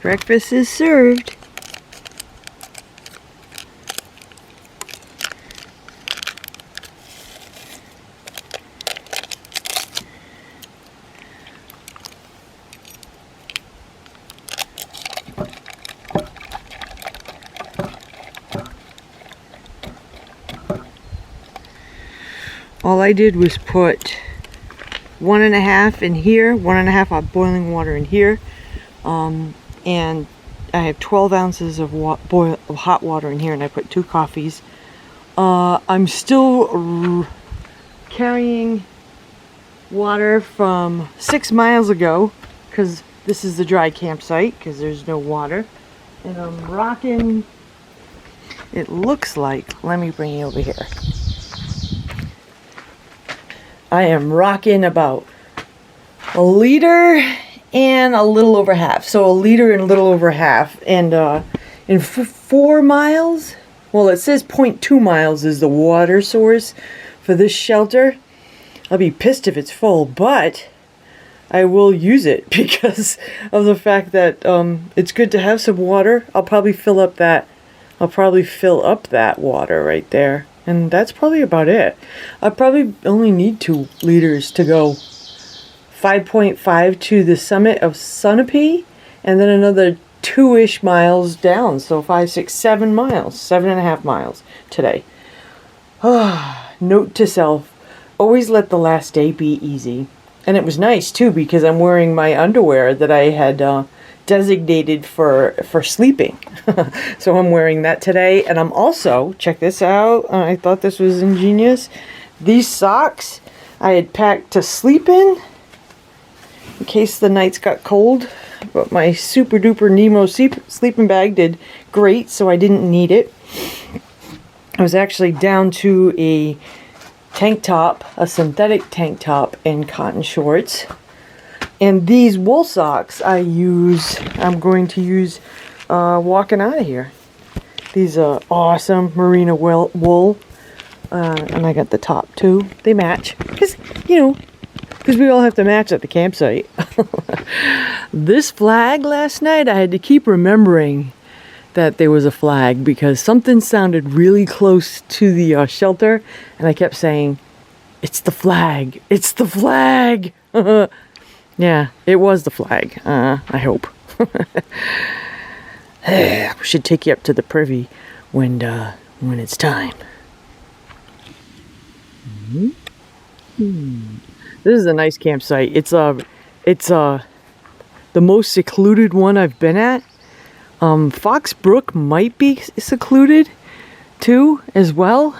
Breakfast is served. All I did was put 1.5 in here, 1.5 hot boiling water in here, and I have 12 ounces of hot water in here, and I put 2 coffees. I'm still carrying water from 6 miles ago, because this is the dry campsite, because there's no water. And I'm rocking, it looks like, let me bring you over here. I am rocking about a liter and a little over half. So a liter and a little over half. And in 4 miles, well, it says 0.2 miles is the water source for this shelter. I'll be pissed if it's full, but I will use it because of the fact that it's good to have some water. I'll probably fill up that water right there. And that's probably about it. I probably only need 2 liters to go 5.5 to the summit of Sunapee, and then another 2-ish miles down. So 5, 6, 7 miles, 7.5 miles today. Note to self, always let the last day be easy. And it was nice too, because I'm wearing my underwear that I had designated for sleeping. So I'm wearing that today, and I'm also, check this out, I thought this was ingenious. These socks I had packed to sleep in case the nights got cold, but my super duper Nemo sleeping bag did great, so I didn't need it. I was actually down to a tank top, a synthetic tank top, and cotton shorts. And these wool socks I'm going to use walking out of here. These are awesome merino wool. And I got the top too. They match. Because we all have to match at the campsite. This flag last night, I had to keep remembering that there was a flag because something sounded really close to the shelter. And I kept saying, "It's the flag. It's the flag." Yeah, it was the flag. I hope. We should take you up to the privy when it's time. This is a nice campsite. It's the most secluded one I've been at. Fox Brook might be secluded too as well,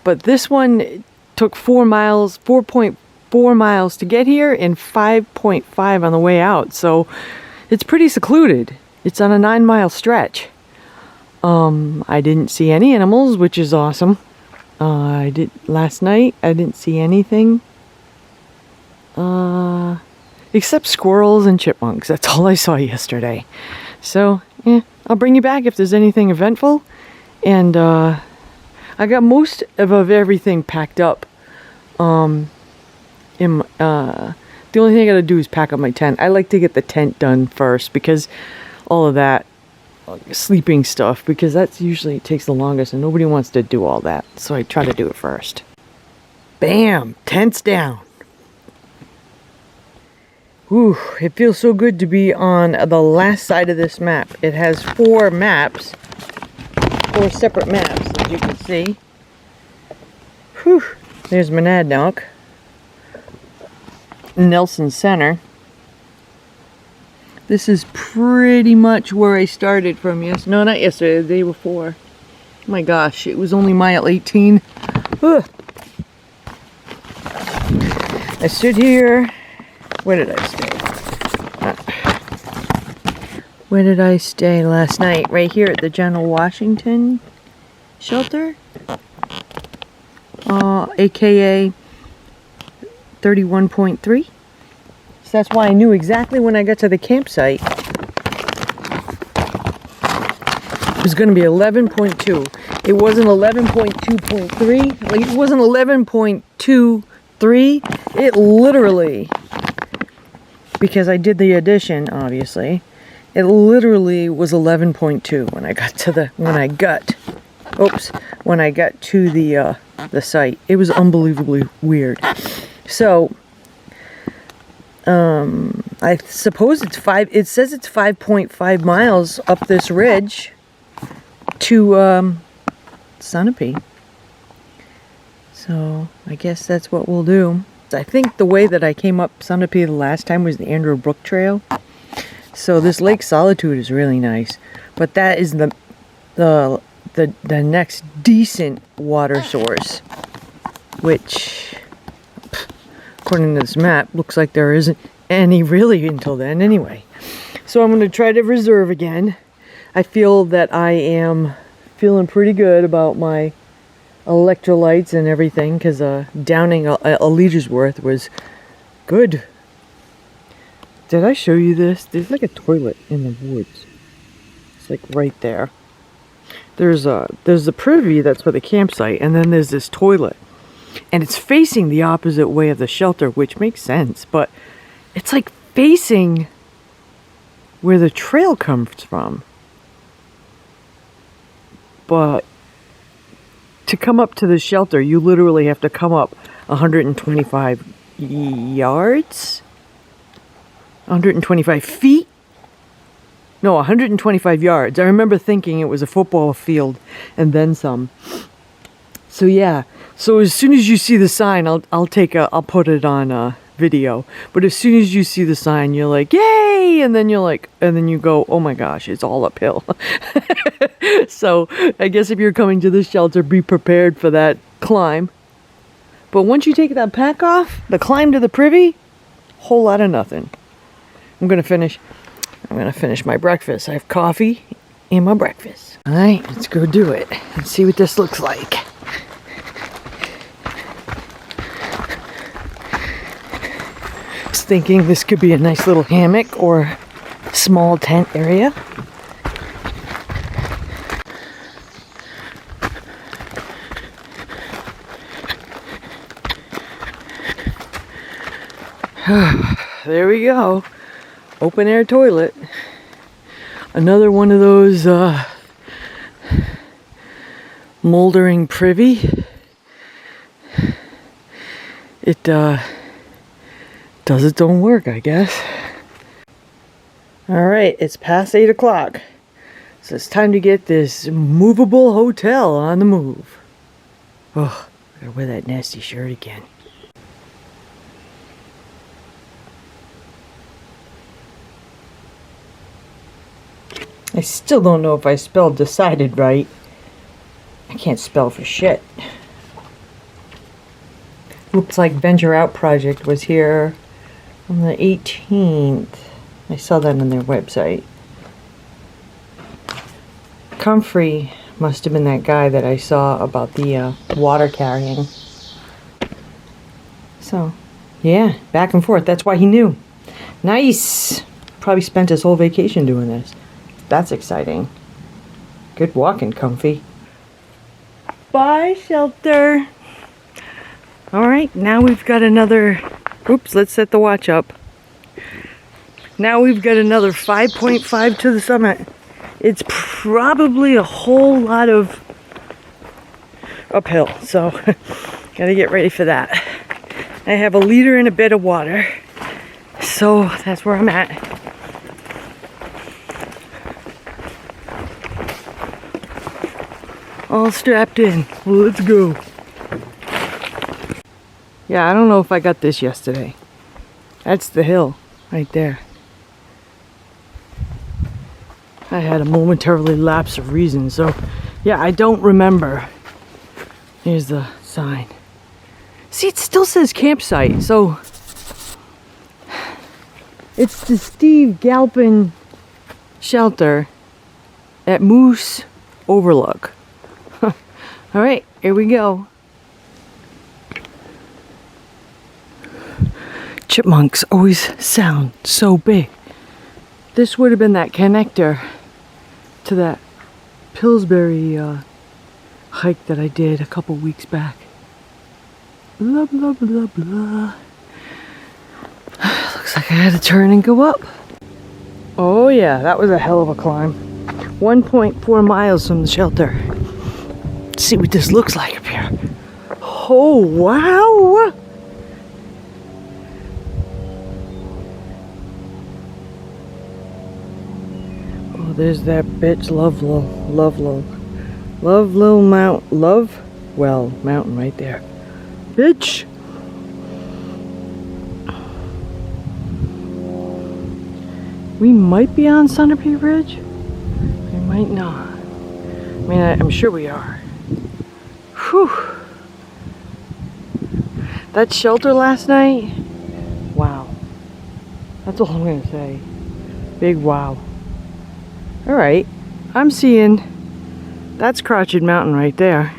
but this one took 4.4 miles to get here and 5.5 on the way out, so it's pretty secluded. It's on a 9-mile stretch. I didn't see any animals, which is awesome. Last night I didn't see anything except squirrels and chipmunks. That's all I saw yesterday. So I'll bring you back if there's anything eventful. And I got most of everything packed up. The only thing I gotta do is pack up my tent. I like to get the tent done first because all of that sleeping stuff, because that's usually takes the longest and nobody wants to do all that. So I try to do it first. Bam! Tent's down. Whew, it feels so good to be on the last side of this map. It has 4 maps. 4 separate maps, as you can see. Whew. There's Monadnock. Nelson Center. This is pretty much where I started from. No, not yesterday, the day before. Oh my gosh, it was only mile 18. Ugh. I stood here. Where did I stay? Where did I stay last night? Right here at the General Washington Shelter. AKA 31.3. So that's why I knew exactly when I got to the campsite it was going to be 11.2. It wasn't 11.2.3. Like, it wasn't 11.23. It literally, because I did the addition, obviously, It literally was 11.2 when I got to the site. It was unbelievably weird. So, I suppose it says it's 5.5 miles up this ridge to, Sunapee. So, I guess that's what we'll do. I think the way that I came up Sunapee the last time was the Andrew Brook Trail. So this Lake Solitude is really nice. But that is the next decent water source, which, according to this map, looks like there isn't any really until then anyway. So I'm going to try to reserve again. I feel that I am feeling pretty good about my electrolytes and everything, because downing a liter's worth was good. Did I show you this? There's like a toilet in the woods. It's like right there. There's the privy, that's for the campsite, and then there's this toilet. And it's facing the opposite way of the shelter, which makes sense, but it's like facing where the trail comes from. But to come up to the shelter, you literally have to come up 125 yards? 125 feet? No, 125 yards. I remember thinking it was a football field and then some. So yeah. So as soon as you see the sign, I'll put it on video. But as soon as you see the sign, you're like, yay! And then you go, oh my gosh, it's all uphill. So I guess if you're coming to the shelter, be prepared for that climb. But once you take that pack off, the climb to the privy, whole lot of nothing. I'm gonna finish my breakfast. I have coffee and my breakfast. All right, let's go do it and see what this looks like. I was thinking this could be a nice little hammock or small tent area. There we go. Open air toilet. Another one of those moldering privy. It does its own work, I guess. Alright, it's past 8 o'clock. So it's time to get this movable hotel on the move. Oh, I gotta wear that nasty shirt again. I still don't know if I spelled decided right. I can't spell for shit. Looks like Venture Out Project was here on the 18th. I saw that on their website. Comfrey must have been that guy that I saw about the water carrying. So, yeah, back and forth. That's why he knew. Nice! Probably spent his whole vacation doing this. That's exciting. Good walking, Comfy. Bye, shelter. Alright, now we've got another... Oops, let's set the watch up. Now we've got another 5.5 to the summit. It's probably a whole lot of uphill, so gotta get ready for that. I have a liter and a bit of water, so that's where I'm at. All strapped in. Let's go. Yeah, I don't know if I got this yesterday. That's the hill right there. I had a momentarily lapse of reason, so yeah, I don't remember. Here's the sign. See, it still says campsite, so it's the Steve Galpin Shelter at Moose Overlook. All right, here we go. Chipmunks always sound so big. This would have been that connector to that Pillsbury hike that I did a couple weeks back. Blah, blah, blah, blah. Looks like I had to turn and go up. Oh yeah, that was a hell of a climb. 1.4 miles from the shelter. Let's see what this looks like up here. Oh wow! Oh, there's that bitch Lovewell mountain right there. Bitch! We might be on Sunapee Ridge. We might not. I mean, I'm sure we are. Whew. That shelter last night, wow. That's all I'm gonna say. Big wow. Alright, I'm seeing, that's Crotched Mountain right there.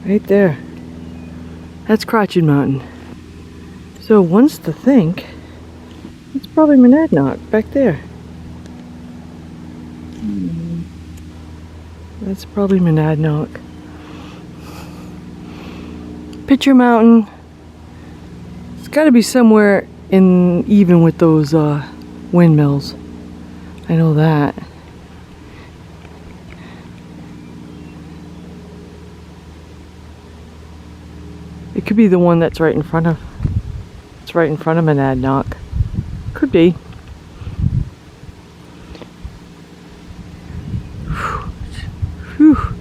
Right there. That's Crotched Mountain. So once to think, it's probably Monadnock back there. That's probably Monadnock. Pitcher Mountain. It's got to be somewhere in even with those windmills. I know that. It could be the one that's right in front of. It's right in front of Monadnock. Could be. Whew.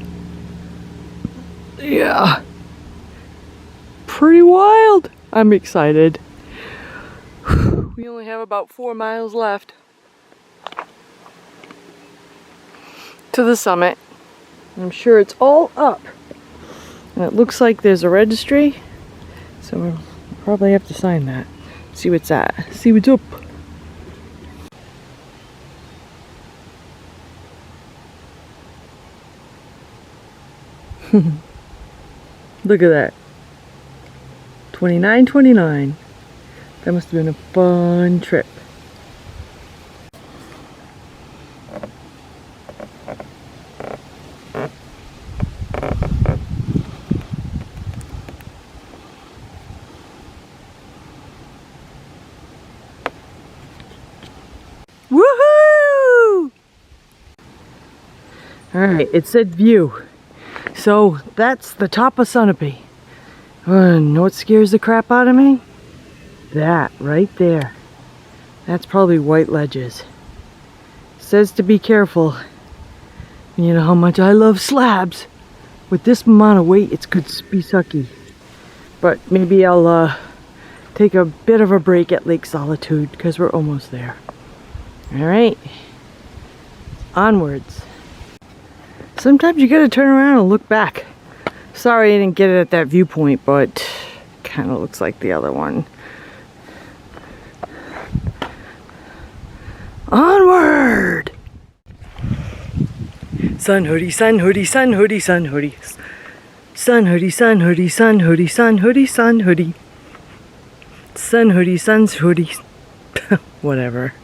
Yeah. Pretty wild. I'm excited. We only have about 4 miles left to the summit. I'm sure it's all up. And it looks like there's a registry. So we'll probably have to sign that. See what's at. See what's up. Look at that. 29:29. That must have been a fun trip. Woohoo! Alright, it said view. So that's the top of Sunapee. Know what scares the crap out of me? That right there. That's probably white ledges. Says to be careful. You know how much I love slabs. With this amount of weight, it could be sucky. But maybe I'll take a bit of a break at Lake Solitude because we're almost there. Alright. Onwards. Sometimes you gotta turn around and look back. Sorry I didn't get it at that viewpoint, but kind of looks like the other one. Onward! Sun hoodie, sun hoodie, sun hoodie, sun hoodie. Sun hoodie, sun hoodie, sun hoodie, sun hoodie, sun hoodie. Sun hoodie, sun's hoodie. Whatever.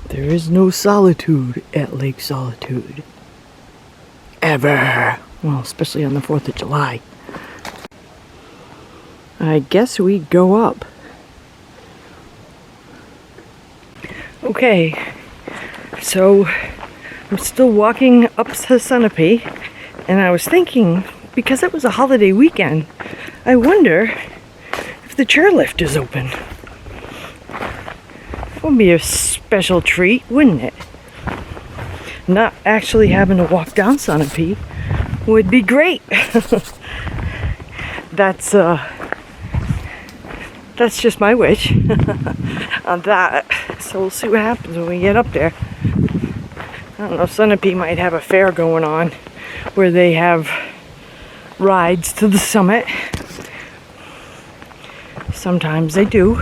There is no solitude at Lake Solitude. Ever. Well, especially on the 4th of July. I guess we go up. Okay, so I'm still walking up to Sunapee, and I was thinking, because it was a holiday weekend, I wonder if the chairlift is open. Would be a special treat, wouldn't it? Not actually having to walk down Sunapee would be great. That's just my wish on that. So we'll see what happens when we get up there. I don't know, Sunapee might have a fair going on where they have rides to the summit. Sometimes they do.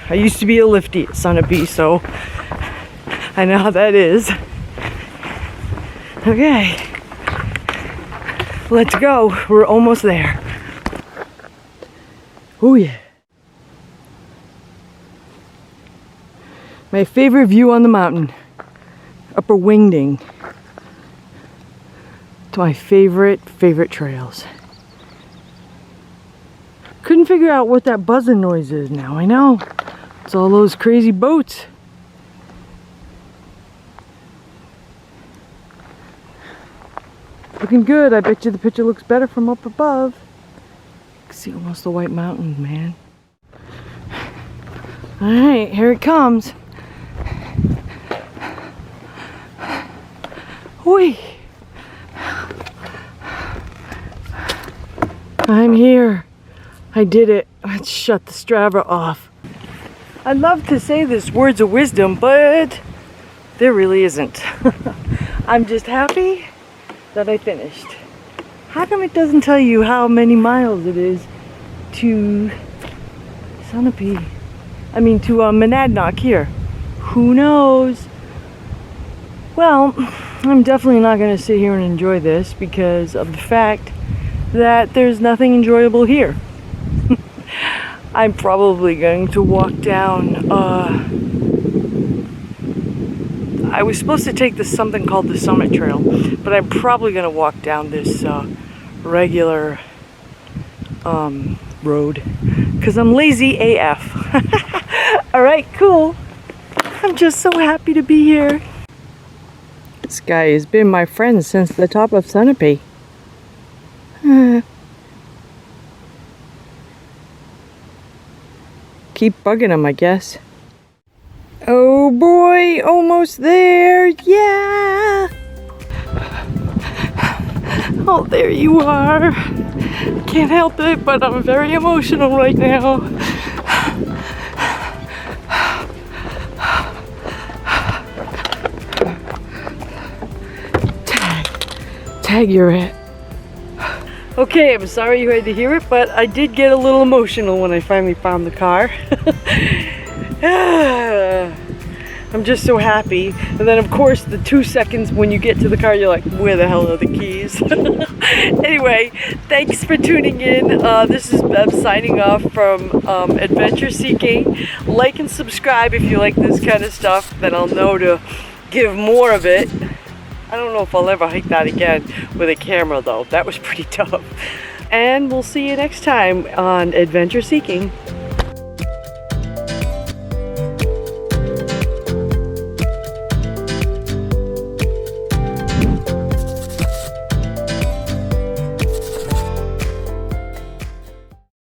I used to be a liftie at Sunapee, so I know how that is. Okay. Let's go. We're almost there. Oh yeah. My favorite view on the mountain. Upper Wingding. It's my favorite trails. Couldn't figure out what that buzzing noise is. Now I know. It's all those crazy boats. Looking good. I bet you the picture looks better from up above. You can see almost the White Mountains, man. Alright, here it comes. Whee! I'm here. I did it. Let's shut the Strava off. I'd love to say this words of wisdom, but there really isn't. I'm just happy that I finished. How come it doesn't tell you how many miles it is to Sunapee? I mean to Monadnock here. Who knows? Well, I'm definitely not going to sit here and enjoy this because of the fact that there's nothing enjoyable here. I'm probably going to walk down, I was supposed to take this something called the Summit Trail, but I'm probably going to walk down this regular road because I'm lazy AF. Alright, cool. I'm just so happy to be here. This guy has been my friend since the top of Sunapee. Keep bugging him, I guess. Oh boy, almost there, yeah! Oh, there you are. Can't help it, but I'm very emotional right now. Tag, you're it. Okay, I'm sorry you had to hear it, but I did get a little emotional when I finally found the car. I'm just so happy. And then of course the 2 seconds when you get to the car, you're like, where the hell are the keys? Anyway, thanks for tuning in. This is Bev signing off from Adventure Seeking. Like and subscribe if you like this kind of stuff, then I'll know to give more of it. I don't know if I'll ever hike that again with a camera though. That was pretty tough. And we'll see you next time on Adventure Seeking.